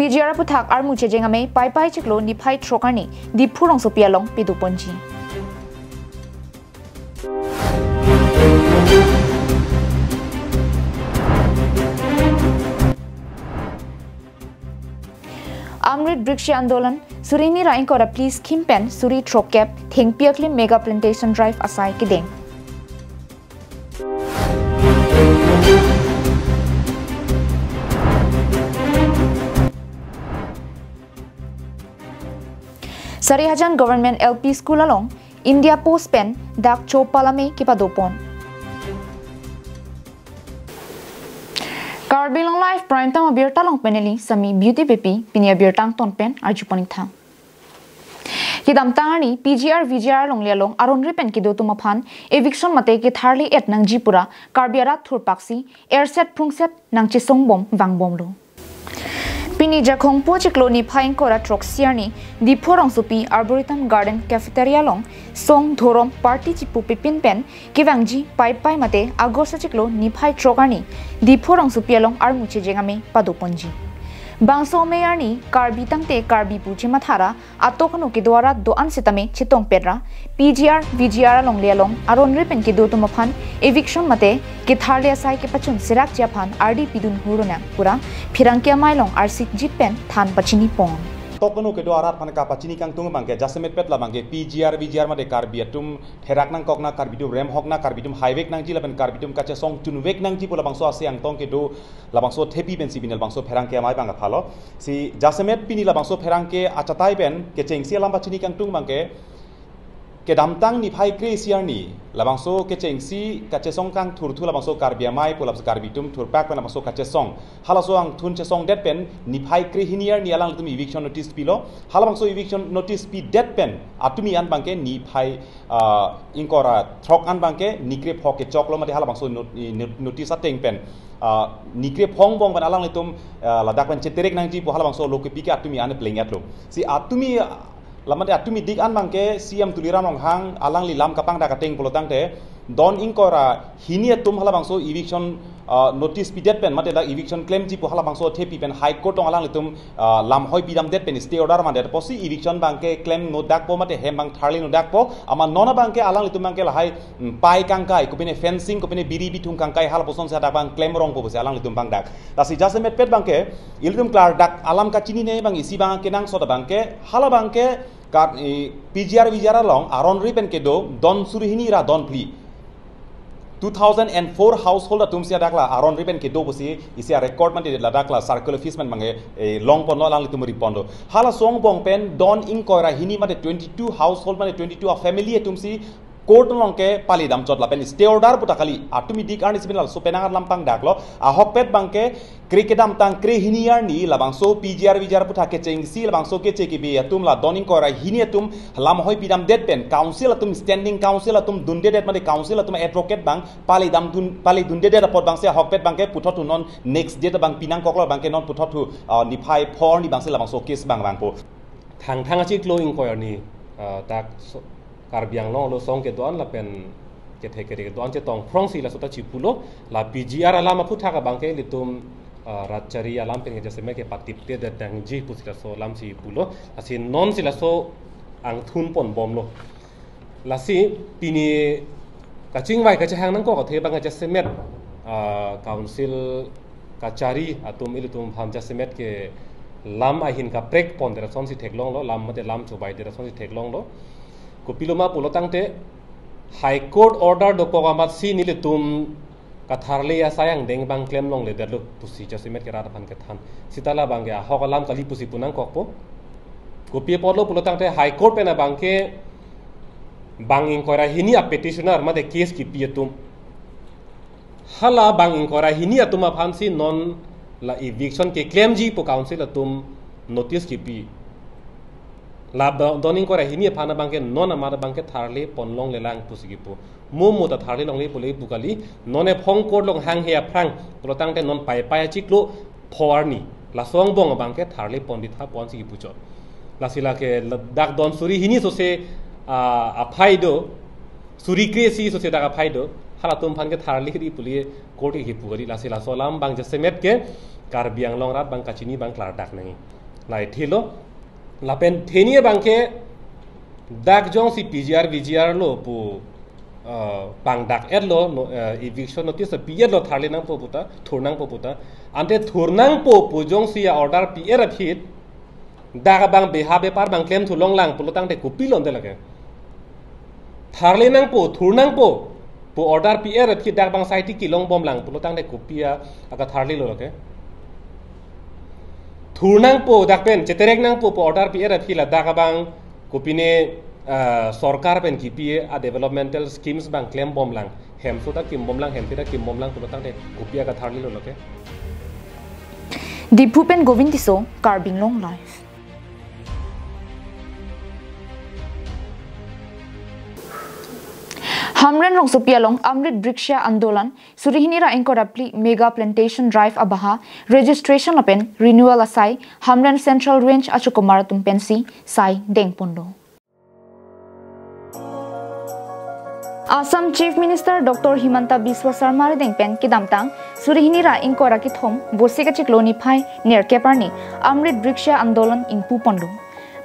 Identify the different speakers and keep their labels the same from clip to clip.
Speaker 1: VGR puthak armu chejengame pai pai chiklo ni phai throkani di phurong so pialong pidu ponji Amrit Briksha Andolan Surini Rain Kora Please Kimpen Suri Trokep Thing Piakli Mega Plantation Drive Asai Kideng Sarihajan Government LP School along India Post Pen Dak Chopalame Kipadopon Karbilong Life Prime Time Abirta Long Peneli Sami Beauty Pipi Pinia Birtang Ton Pen Arjuponing Thang Kidam Tangani PGR VGR Long Lialong Aron Ripen Kido Tumapan Eviction Mate Ki Tharli Et Nang Jipura Karbiara Thurpaksi Airset Prungset Nang Chisong Bom Wang Bomlo Pini Jakong Po Chiklo ni Phaing Kora Troxiani Di Phorong Supi Arboretum Garden Cafeteria Long Song Thorom Party Chipu Pipin Pen Kivangji Pai Pai Mate Agosta Chiklo ni Phai Trokani Di Phorong Supi Along Armuche Jengame Padoponji Bangso Meyarni Karbi Tangte Karbi Puchi Mathara Atokano Kidwara Doan Sitame Chitong Pedra PGR VGR Long Lialong Aron Ripen Kido Tumapan Eviction Mate Kitharlia Sai Kipachun Sirak Japan RD Pidun Huruna Pura Pirangkia Mailong Arsik Jipen Than Pachini Pong
Speaker 2: Tokano Kedwarat Panaka Pachini Kang Tung Banke Jasemet Pet Labange PGR VGR Mate Karbiatum Herak Nang Kokna Karbitum Rem Hokna Karbitum Highway Nang Jilaban Karbitum Kacha Song Tunwek Nang Jipu Labangso Asiang Tong Kedo Labangso Tepi Ben Sibin Labangso Perangke Mai Banga Palo Si Jasemet Pini Labangso Perangke Achatai Ben Kecheng Sia Lambachini Kang Tung Banke Kedamtang ni Pai Kresiar ni Labangso Kecheng Si Kachesong Kang Turtu Labangso Karbia Mai Pulabs Karbitum Turpak Ben Labangso Kachesong Halaso Ang Tun Chesong Dead Pen ni Pai Krehiniar ni Alang Tum Eviction Notice Pilo Halabangso Eviction Notice Pi Dead Pen Atumi An Banke ni Pai Inkora Trok An Banke Nikrep Hoke Choklo Mate Halabangso Notice Ateng Pen Nikrep Hong Bong Ben Alang Litum Ladak Ben Cheterek Nang Jipu Halabangso Lokepika Atumi An Playing Atlo Si Atumi Lamat atumi dik an bangke siam tuliran ong hang alang li lam kapang dakateng polotang te don inkora hinia tum hala bangso eviction notice pidet pen mate da eviction claim ji po hala bangso thepi pen high court ong alang litum lam hoi pidam det pen stay order man det posi eviction bangke claim no dak po mate hem bang tharli no dak po ama nona bangke alang litum bangke lahai pai kangkai ko pene fencing ko pene biri bitung kangkai hala poson sa dak bang claim rong po bose alang litum bang dak tasi jasemet pet bangke iltum klar dak alam ka chini ne bang isi bang kenang soda bangke hala bangke PGR VGR long Aron Ripen Kedo Don Surihini Ra Don Pli 2004 household atum sia dakla Aron Ripen Kedo bosi isia record man de la dakla circular fees man bange long pon no lang litum ripondo hala song bong pen Don Inkoira hini mate 22 household mate 22 a family atum si court longke pali dam chot lapen stay order puta kali atumi dik arni sibinal so penangar lampang daklo a hokpet bangke krikedam tang kre hiniar ni labangso PGR VGR puta ke chengsi labangso ke cheki be atum la doning kora hiniatum lam hoi pidam det pen council atum standing council atum dunde det made council atum advocate bang pali dunde det pot bang se hokpet bangke putotu non next date bang pinang koklo bangke non putotu ni phai phor ni bangse labangso case bang bangpo
Speaker 3: thang achi glowing koyor ni tak Karbiang long lo song ke doan la pen ke theke ke doan che tong prong si la sota chipulo la PGR ala ma phutha ka bangke litum rachari alam pen ke jaseme ke patip te da dang ji pusila so lam si pulo asin non sila so ang thun pon bom lo la si pini kaching wai ka chang nang ko ka the bang jaseme council kachari atum ilitum ham jaseme ke lam ahin ka prek pon dera son si theklong lo lam mate lam chobai dera son si theklong lo Kupiluma pulotangte High Court order do kogamat si nilitum katharle ya sayang deng bang claim long le derlo pusi jasimet kera pan kethan sitala bangya hogalam kali pusi punang kokpo kopi porlo pulotangte High Court pena bangke bang inkora hini a petitioner made case ki pietum hala bang inkora hini atuma phansi non la eviction ke claim ji po council atum notice ki pi lab doning ko rahini phana bangke non amara bangke tharle ponlong lelang pusigipo mumu ta tharle longle pole bukali none phong kor long hang he aprang protang te non pai pai chiklo phorni la song bong bangke tharle pondit ha pon sigi pucho la sila ke dak don suri hini so se a phaido suri kresi so se dak phaido hala tum phan ke tharle ri puli court की पुगरी लासे लासोलाम बांग जसेमेट के Karbi ang long rat bang kachini bang klar dak nangi lai thilo lapen thenie bangke dak jong si PGR VGR lo pu bang dak lo eviction notice pier lo tharle nang po puta thurnang po puta ante thurnang po jong si order pier phit dak bang beha par bang claim thu long lang pulotang te kupilon de lage tharle nang po thurnang po order pier phit dak bang saiti ki long bom lang pulotang te kupia aka tharle lo lage thurnang po dak pen cheterek nang po order pier phit la dak bang kupine Sorkar pen KPA a developmental schemes bang claim bom lang hem so ta kim bom lang hem ta kim bom lang to tang de kupia ka tharli lo loke
Speaker 1: Dipupen Govindiso Carbing Long Life Hamren rong sopia long Amrit Briksha Andolan Surihini ra incorruptly mega plantation drive abaha registration open renewal asai Hamren Central Range achukumar tumpensi sai dengpondo Assam Chief Minister Dr. Himanta Biswa Sarma dengpen kidamtang Surihini ra inkora ki thom borsika chikloni phai ner keparni Amrit Briksha Andolan ingpu pondu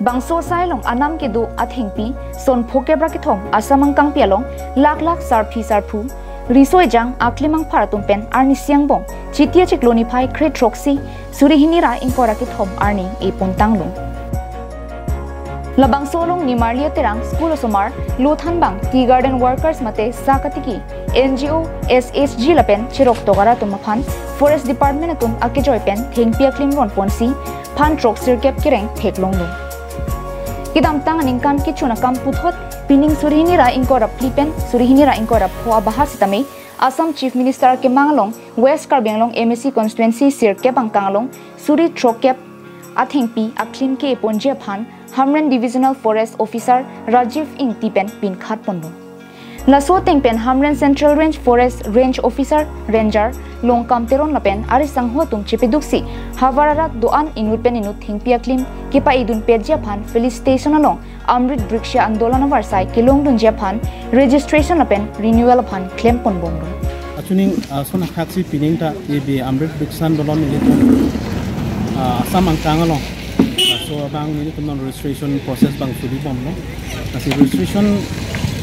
Speaker 1: Bangso sailong anam ke do athengpi son phokebra ki thom asamang kang pialong lak sarphu risoi jang aklimang pharatum pen arni siangbong chitia chikloni phai kre troxi Surihini ra inkora ki thom arni e pontanglung Labang solong ni Marlia Terang School of Somar Luthan Bang Tea Garden Workers Mate Sakatiki NGO SHG Lapen Chirok Togara Tumaphan Forest Department Atum Akijoy Pen Thengpia Klim Ron Ponsi Phan Trok Sirkep Kireng Theklong Lu Kidam Tang Ningkan Kichuna Kam Puthot Pining Surihini Ra Inkora Plipen Surihini Ra Inkora Pho Bahasitame Assam Chief Minister ke Mangalong West Karbenglong MSC Constituency Sirkep Angkangalong Suri Trokep Athengpi Aklim ke Ponje Phan Hamren Divisional Forest Officer Rajiv Ing Tipen Pin Khat Pondo. Laso Tengpen Hamren Central Range Forest Range Officer Ranger Longkam Teron Lapen Arisang Hotung Chipeduksi Havararat Doan Inut Pen Inut Thingpia Klim Kipa Idun Pedja Phan Police Station along Amrit Briksha Andolan Varsai Kilong Dun Japan Registration Lapen Renewal Phan Claim Pon Bondo.
Speaker 4: Atuning sona khaksi pining ta ebe Amrit Briksha Andolan Militum Assam Angkangalong so bang ini tum registration process bang sudi bom no kasi registration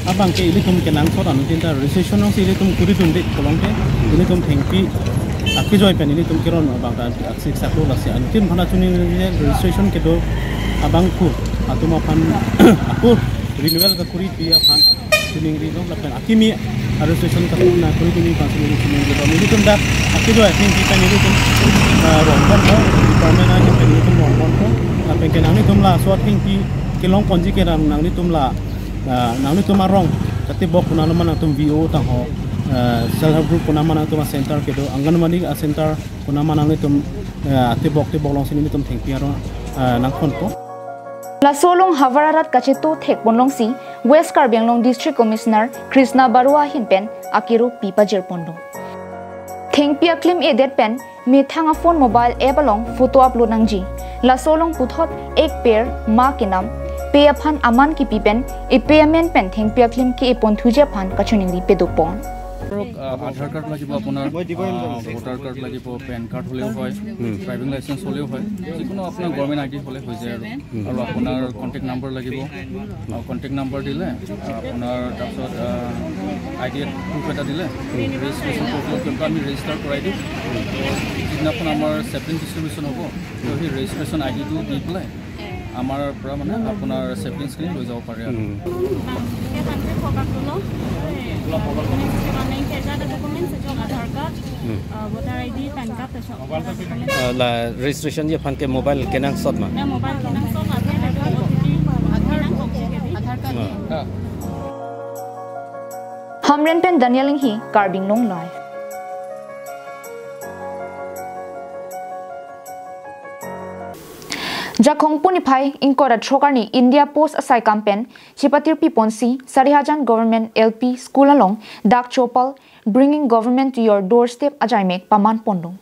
Speaker 4: abang ke ini tum kenang so anu tinta registration no ini tum kuri tum dik kolong ke ini tum thengpi aki joy pen ini tum kiron abang ta aksi saklo lasi anu tim phana chuni registration ke do abang ku atuma phan aku renewal ka kuri pia phan tuning ri no lakan akimi registration ka na kuri tuning phan tuning ini tum da aki joy thengpi pen ini tum rombon no department ani pen ini tum rombon ko Tapi kenang ni tumla suat tinggi kilong ponji kenang nang ni tumla nang ni tumarong kati bok kuna naman ang tum VO tang ho self help group kuna naman ang tum center kedo Anganwadi center kuna naman ang ni tum ati bok long sini ni tum thengpi aro nang konpo
Speaker 1: La solong Havararat kacheto thekponlong si West Karbenglong District Commissioner Krishna Barua hinpen akiru pipa jerpondo Thengpia Klim edet pen methanga phone mobile app along photo upload nangji La solong puthot ek pair ma ke nam pe aphan aman ki pipen e payment pen Thengpia Klim ki epon thuje phan kachuning ri pedopon
Speaker 5: Aadhaar card লাগিব আপোনাৰ voter card লাগিব PAN card হ'লেও হয় driving licence হ'লেও হয় যিকোনো আপোনাৰ government ID হ'লে হৈ যায় আৰু আপোনাৰ কণ্টেক্ট নম্বৰ লাগিব কণ্টেক্ট নম্বৰ দিলে আপোনাৰ তাৰপিছত আইডি প্ৰুফ এটা দিলে ৰেজিষ্ট্ৰেশ্যন পৰ্টেলত আমি ৰেজিষ্টাৰ কৰাই দিওঁ যিদিনাখন আমাৰ চেপলিং ডিষ্ট্ৰিবিউশ্যন হ'ব তো সেই ৰেজিষ্ট্ৰেশ্যন আইডিটো দি পেলাই আমাৰ পৰা মানে আপোনাৰ চেপলিংছখিনি লৈ যাব পাৰে আৰু
Speaker 6: la registration je phan ke mobile kenang sot ma
Speaker 7: mobile kenang sot aadhar card
Speaker 1: Hamren pen Danieling hi Carbing Long Life Jakong Punipai Inkora Trokarni India Post Asai Campaign Chipatir Piponsi Sarihajan Government LP School along Dak Chopal Bringing Government to Your Doorstep Ajaimek Paman Pondong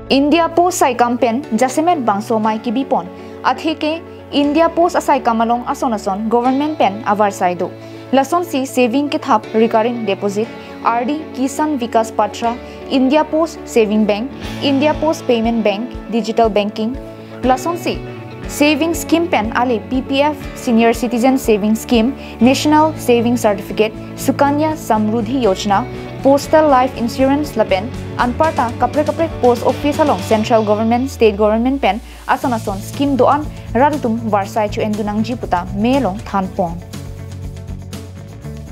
Speaker 1: India Post Asai Campaign Jasemet Bangso Mai Kibipon Atheke India Post Asai Kamalong Asonason Government Pen Avar Saido Lason si saving ke thap recurring deposit RD Kisan Vikas Patra, India Post Saving Bank, India Post Payment Bank, Digital Banking, Lasonsi Saving Scheme Pen Ale PPF Senior Citizen Saving Scheme, National Saving Certificate, Sukanya Samruddhi Yojana, Postal Life Insurance Lapen, Anparta Kapre Post Office along Central Government, State Government Pen, Ason Scheme Doan, Radutum Varsai Chu Endunang Jiputa, Melong Thanpong.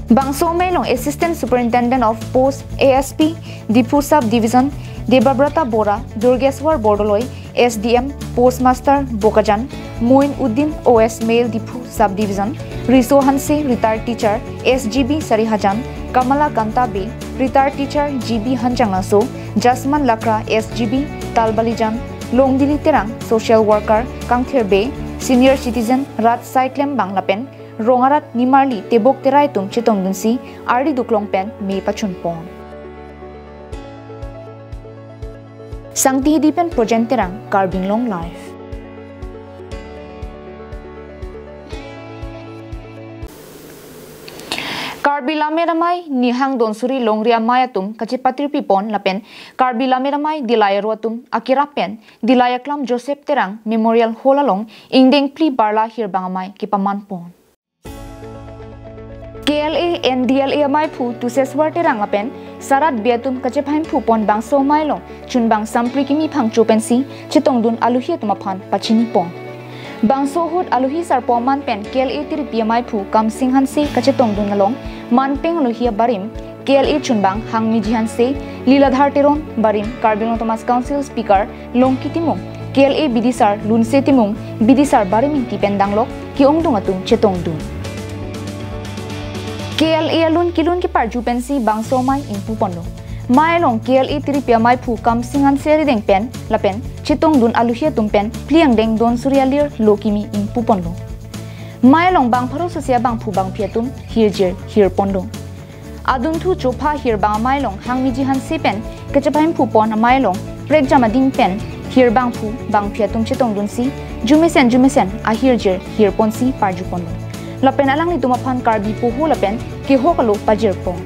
Speaker 1: Bangso Melong Assistant Superintendent of Post ASP, Dipu Sub Division, Debabrata Bora, Durgeswar Bordoloi, SDM, Postmaster Bokajan, Moin Uddin OS Male Dipu Subdivision, Riso Hanse, Retired Teacher, SGB Sarihajan, Kamala Kanta B, Retired Teacher GB Hanjangnaso, Jasman Lakra SGB, Talbalijan, Longdili Terang, Social Worker, Kangthir B, Senior Citizen, Rat Saitlem Banglapen, Rongarat Nimarli, Tebok Terai Tum Chitong Dunsi, Ardi Duklong Pen, Me Pachunpon. Sangti Hidipen Projenterang, Carbing Long Life. Karbila meramai nihang donsuri longria mayatum kacipatir pipon lapen Karbila meramai dilaya ruatum akirapen dilaya klam Joseph Terang Memorial Hall along ingdeng pli barla hirbangamai kipamanpon. KLA NDLA mai phu tuseswar terang lapen sarat biatum kacephain phu pon bangso mailong chunbang sampri kimi phangchupensi chitongdun aluhi tumaphan pachini pon. Bangso hut aluhi sarpo manpen KLA tiripia mai phu kam singhanse kachetongdun along manpeng aluhi barim KLA chunbang hangmi jihanse liladhar teron barim Karbino Thomas Council Speaker longkitimung KLA bidisar lunse timung bidisar barim inti pendanglok kiongdung atung chetongdun. KLA alun kilun ki parjupensi bangso mai impu pondo. Mai long KLA tiripia mai phu kam singan seri deng pen lapen chitong dun aluhia tumpen pliang deng don suryalir lokimi impu pondo. Mai long bang pharo sosia bang phu bang piatum hirjer hir pondo. Adun thu chopa hir bang mai long hangmi jihan sepen kechapaim phu pon mai long prek jamading pen hir bang phu bang piatum chitong dun si jumesen a hirjer hir ponsi parju pondo. Lapen alang ni tumaphan karbi puhu lapen ki hokalo pajir pong.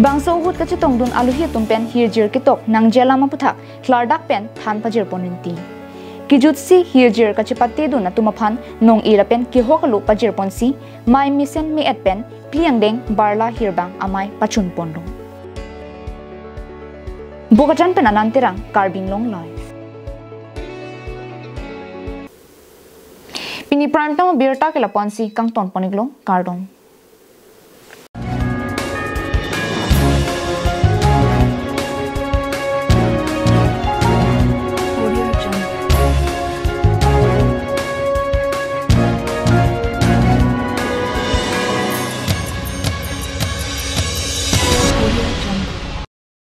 Speaker 1: Bangso hut kachitong dun aluhi tumpen hirjir kitok nang jela maputha klardak pen than pajir poninti. Kijutsi hirjir kachipate dun na tumaphan nong irapen ki hokalo pajir ponsi mai misen me etpen pliang deng barla hirbang amai pachun pondo. Bokajan pen ananterang Carbing Long Life. Pini prime time birta ke lapansi kang ton poniglong kardong.